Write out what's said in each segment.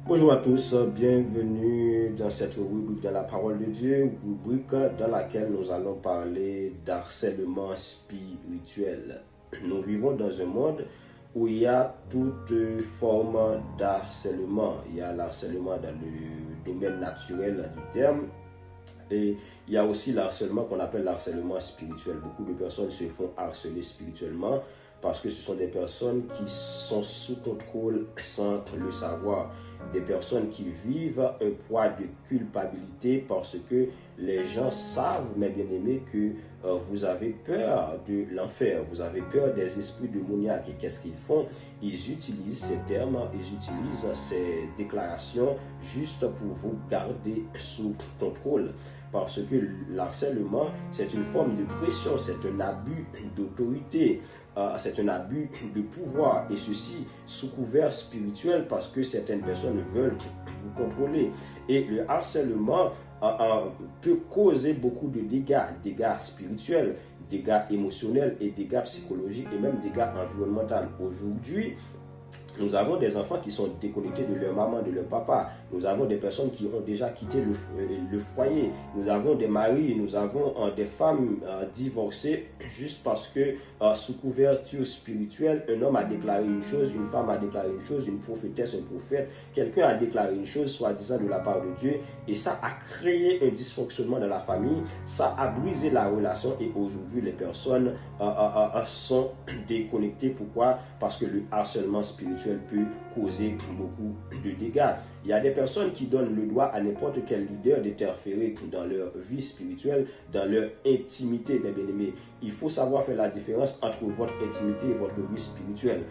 Bonjour à tous, bienvenue dans cette rubrique de la parole de Dieu, rubrique dans laquelle nous allons parler d'harcèlement spirituel. Nous vivons dans un monde où il y a toute forme d'harcèlement. Il y a l'harcèlement dans le domaine naturel du terme et il y a aussi l'harcèlement qu'on appelle l'harcèlement spirituel. Beaucoup de personnes se font harceler spirituellement parce que ce sont des personnes qui sont sous contrôle sans le savoir. Des personnes qui vivent un poids de culpabilité parce que les gens savent, mes bien-aimés, que vous avez peur de l'enfer, vous avez peur des esprits démoniaques. Et qu'est-ce qu'ils font? Ils utilisent ces termes, ils utilisent ces déclarations juste pour vous garder sous contrôle. Parce que l'harcèlement, c'est une forme de pression, c'est un abus d'autorité, c'est un abus de pouvoir, et ceci sous couvert spirituel parce que certaines personnes veulent vous contrôler. Et le harcèlement peut causer beaucoup de dégâts spirituels, dégâts émotionnels et dégâts psychologiques et même dégâts environnementaux. Aujourd'hui, nous avons des enfants qui sont déconnectés de leur maman, de leur papa. Nous avons des personnes qui ont déjà quitté le foyer. Nous avons des maris, nous avons des femmes divorcées juste parce que sous couverture spirituelle, un homme a déclaré une chose, une femme a déclaré une chose, une prophétesse, un prophète, quelqu'un a déclaré une chose, soi-disant de la part de Dieu, et ça a créé un dysfonctionnement dans la famille, ça a brisé la relation et aujourd'hui les personnes sont déconnectées. Pourquoi? Parce que le harcèlement spirituel peut causer beaucoup de dégâts. Il y a des personnes qui donnent le droit à n'importe quel leader d'interférer dans leur vie spirituelle, dans leur intimité, mes bien-aimés. Il faut savoir faire la différence entre votre intimité et votre vie spirituelle.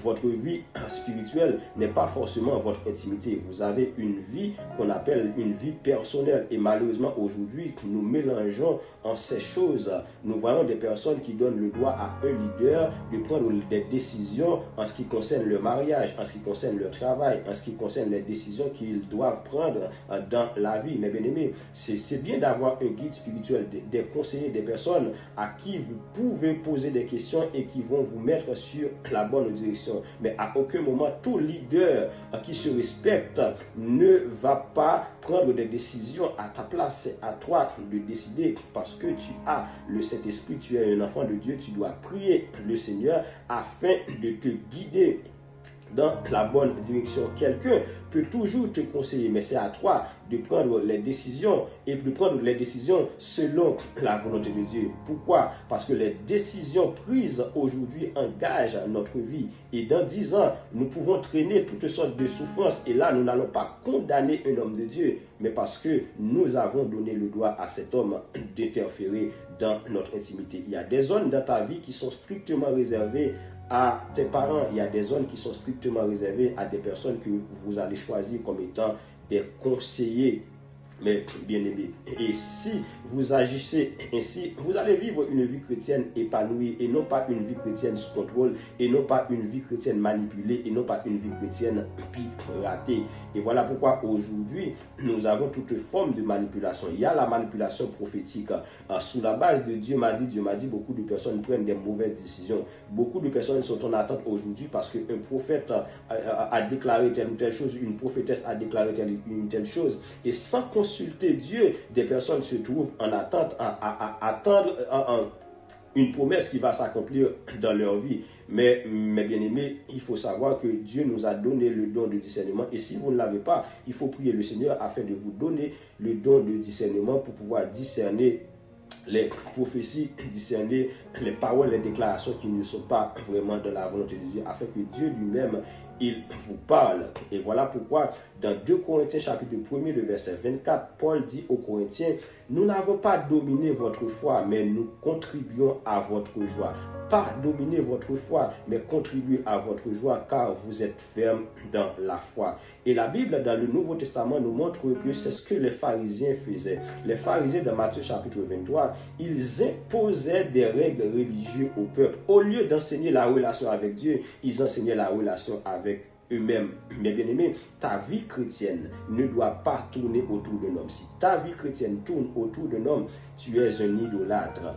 Votre vie spirituelle n'est pas forcément votre intimité. Vous avez une vie qu'on appelle une vie personnelle. Et malheureusement, aujourd'hui, nous mélangeons en ces choses. Nous voyons des personnes qui donnent le droit à un leader de prendre des décisions en ce qui concerne leur mariage, en ce qui concerne leur travail, en ce qui concerne les décisions qu'ils doivent prendre dans la vie. Mes bien-aimés, c'est bien d'avoir un guide spirituel, des conseillers, des personnes à qui vous pouvez poser des questions et qui vont vous mettre sur la bonne direction. Mais à aucun moment, tout leader qui se respecte ne va pas prendre des décisions à ta place. C'est à toi de décider parce que tu as le Saint-Esprit, tu es un enfant de Dieu, tu dois prier le Seigneur afin de te guider dans la bonne direction. Quelqu'un peut toujours te conseiller, mais c'est à toi de prendre les décisions et de prendre les décisions selon la volonté de Dieu. Pourquoi? Parce que les décisions prises aujourd'hui engagent notre vie et dans 10 ans, nous pouvons traîner toutes sortes de souffrances et là, nous n'allons pas condamner un homme de Dieu, mais parce que nous avons donné le droit à cet homme d'interférer dans notre intimité. Il y a des zones dans ta vie qui sont strictement réservées à tes parents. Il y a des zones qui sont strictement réservées à des personnes que vous allez choisir comme étant des conseillers. Mais bien aimé, et si vous agissez ainsi, vous allez vivre une vie chrétienne épanouie et non pas une vie chrétienne sous contrôle et non pas une vie chrétienne manipulée et non pas une vie chrétienne piratée. Et voilà pourquoi aujourd'hui, nous avons toute forme de manipulation. Il y a la manipulation prophétique. Sous la base de Dieu m'a dit, beaucoup de personnes prennent des mauvaises décisions. Beaucoup de personnes sont en attente aujourd'hui parce qu'un prophète a déclaré telle ou telle chose, une prophétesse a déclaré telle ou telle chose. Et sans consulter Dieu, des personnes se trouvent en attente, à attendre une promesse qui va s'accomplir dans leur vie. Mais mes bien-aimés, il faut savoir que Dieu nous a donné le don de discernement. Et si vous ne l'avez pas, il faut prier le Seigneur afin de vous donner le don de discernement pour pouvoir discerner les prophéties, discerner les paroles, les déclarations qui ne sont pas vraiment de la volonté de Dieu, afin que Dieu lui-même, il vous parle. Et voilà pourquoi dans 2 Corinthiens chapitre 1er, le verset 24, Paul dit aux Corinthiens, nous n'avons pas dominé votre foi, mais nous contribuons à votre joie. Pas dominer votre foi, mais contribuer à votre joie, car vous êtes ferme dans la foi. Et la Bible, dans le Nouveau Testament, nous montre que c'est ce que les pharisiens faisaient. Les pharisiens, dans Matthieu chapitre 23, ils imposaient des règles religieuses au peuple. Au lieu d'enseigner la relation avec Dieu, ils enseignaient la relation avec eux-mêmes. Mais bien aimé, ta vie chrétienne ne doit pas tourner autour d'un homme. Si ta vie chrétienne tourne autour d'un homme, tu es un idolâtre.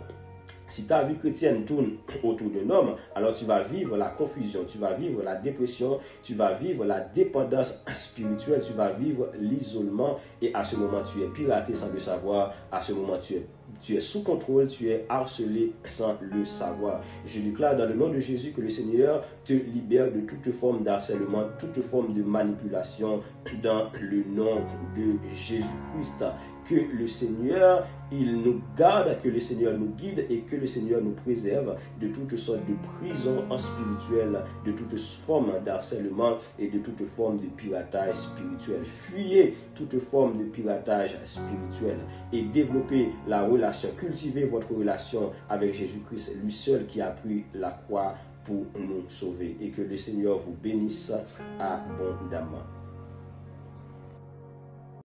Si ta vie chrétienne tourne autour d'un homme, alors tu vas vivre la confusion, tu vas vivre la dépression, tu vas vivre la dépendance spirituelle, tu vas vivre l'isolement et à ce moment tu es piraté sans le savoir, à ce moment tu es sous contrôle, tu es harcelé sans le savoir. Je déclare dans le nom de Jésus que le Seigneur te libère de toute forme d'harcèlement, toute forme de manipulation dans le nom de Jésus-Christ. Que le Seigneur, il nous garde, que le Seigneur nous guide et que le Seigneur nous préserve de toutes sortes de prisons spirituelles, de toutes formes d'harcèlement et de toutes formes de piratage spirituel. Fuyez toute forme de piratage spirituel et développez la relation, cultivez votre relation avec Jésus-Christ, lui seul qui a pris la croix pour nous sauver. Et que le Seigneur vous bénisse abondamment.